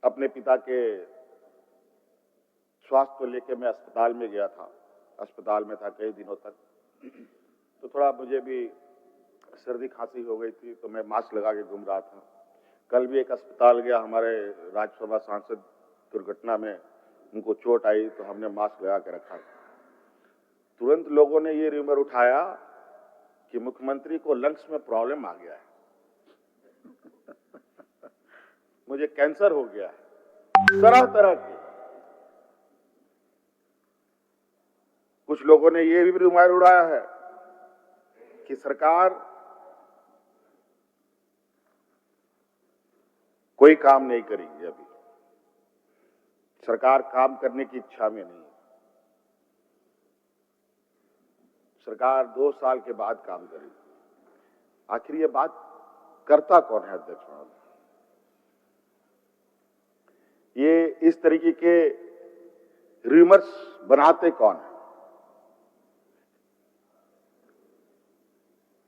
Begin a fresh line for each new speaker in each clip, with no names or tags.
अपने पिता के स्वास्थ्य को लेकर मैं अस्पताल में गया था। अस्पताल में था कई दिनों तक, तो थोड़ा मुझे भी सर्दी खांसी हो गई थी, तो मैं मास्क लगा के घूम रहा था। कल भी एक अस्पताल गया, हमारे राज्यसभा सांसद दुर्घटना में उनको चोट आई, तो हमने मास्क लगा के रखा। तुरंत लोगों ने ये रूमर उठाया कि मुख्यमंत्री को लंग्स में प्रॉब्लम आ गया है, मुझे कैंसर हो गया है, तरह तरह के। कुछ लोगों ने ये भी रूमर उड़ाया है कि सरकार कोई काम नहीं करेगी। अभी सरकार काम करने की इच्छा में नहीं है। सरकार 2 साल के बाद काम करेगी। आखिर ये बात करता कौन है अध्यक्ष महोदय? ये इस तरीके के रूमर्स बनाते कौन है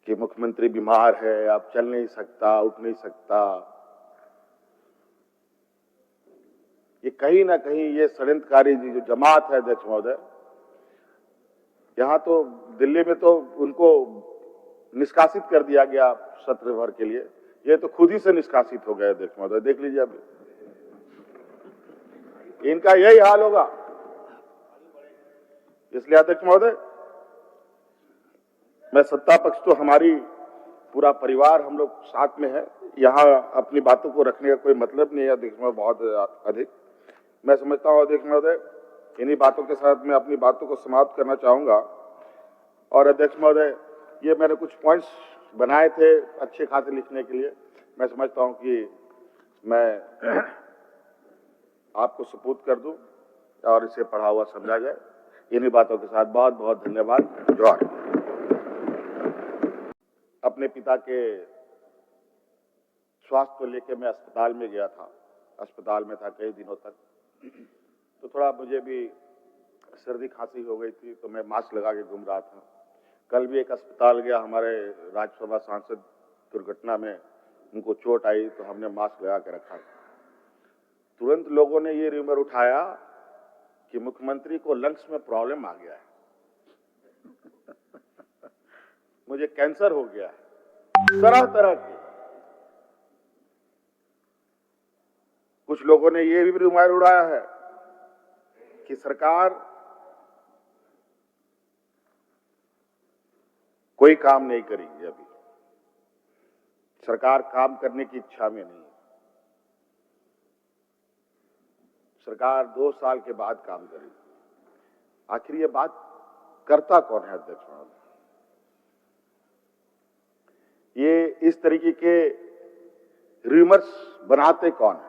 कि मुख्यमंत्री बीमार है, अब चल नहीं सकता, उठ नहीं सकता। ये कहीं ना कहीं ये षड्यंत्रकारी जो जमात है अध्यक्ष महोदय, यहां तो दिल्ली में तो उनको निष्कासित कर दिया गया सत्र भर के लिए। ये तो खुद ही से निष्कासित हो गए अध्यक्ष महोदय, देख लीजिए अभी इनका यही हाल होगा। इसलिए अध्यक्ष महोदय, मैं सत्ता पक्ष तो हमारी पूरा परिवार हम लोग साथ में है, यहाँ अपनी बातों को रखने का कोई मतलब नहीं है अध्यक्ष महोदय। बहुत अधिक मैं समझता हूँ अध्यक्ष महोदय, इन्हीं बातों के साथ मैं अपनी बातों को समाप्त करना चाहूंगा। और अध्यक्ष महोदय, ये मैंने कुछ पॉइंट्स बनाए थे अच्छे खासे लिखने के लिए, मैं समझता हूं कि मैं आपको सुपुर्द कर दूं और इसे पढ़ा हुआ समझा जाए। इन्हीं बातों के साथ बहुत बहुत धन्यवाद। जोहार। अपने पिता के स्वास्थ्य को लेकर मैं अस्पताल में गया था। अस्पताल में था कई दिनों तक, तो थोड़ा मुझे भी सर्दी खांसी हो गई थी, तो मैं मास्क लगा के घूम रहा था। कल भी एक अस्पताल गया, हमारे राज्यसभा सांसद दुर्घटना में उनको चोट आई, तो हमने मास्क लगा के रखा। तुरंत लोगों ने ये रूमर उठाया कि मुख्यमंत्री को लंग्स में प्रॉब्लम आ गया है, मुझे कैंसर हो गया है, तरह तरह के। कुछ लोगों ने ये भी रूमर उड़ाया है कि सरकार कोई काम नहीं करेगी। अभी सरकार काम करने की इच्छा में नहीं है। सरकार 2 साल के बाद काम करेगी। आखिर ये बात करता कौन है अध्यक्ष महोदय? ये इस तरीके के रूमर्स बनाते कौन है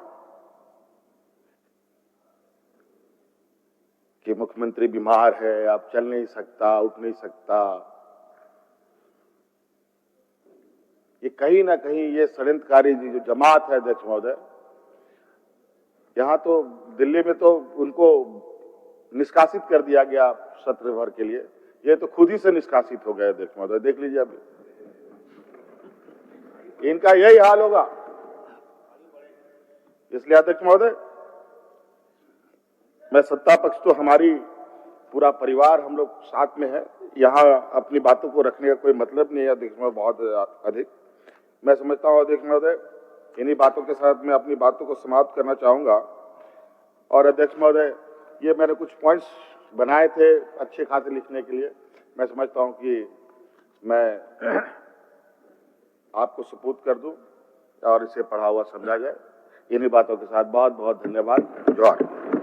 कि मुख्यमंत्री बीमार है, अब चल नहीं सकता, उठ नहीं सकता। ये कहीं ना कहीं ये षड्यंत्रकारी जो जमात है अध्यक्ष महोदय, यहां तो दिल्ली में तो उनको निष्कासित कर दिया गया सत्र भर के लिए। ये तो खुद ही से निष्कासित हो गए अध्यक्ष महोदय, देख लीजिए अभी इनका यही हाल होगा। इसलिए अध्यक्ष महोदय, मैं सत्ता पक्ष तो हमारी पूरा परिवार हम लोग साथ में है, यहाँ अपनी बातों को रखने का कोई मतलब नहीं है अध्यक्ष महोदय। बहुत अधिक मैं समझता हूँ अध्यक्ष महोदय, इन्हीं बातों के साथ मैं अपनी बातों को समाप्त करना चाहूंगा। और अध्यक्ष महोदय, ये मैंने कुछ पॉइंट्स बनाए थे अच्छे खासे लिखने के लिए, मैं समझता हूं कि मैं आपको सुपुर्द कर दूं और इसे पढ़ा हुआ समझा जाए। इन्हीं बातों के साथ बहुत बहुत धन्यवाद। जोहार।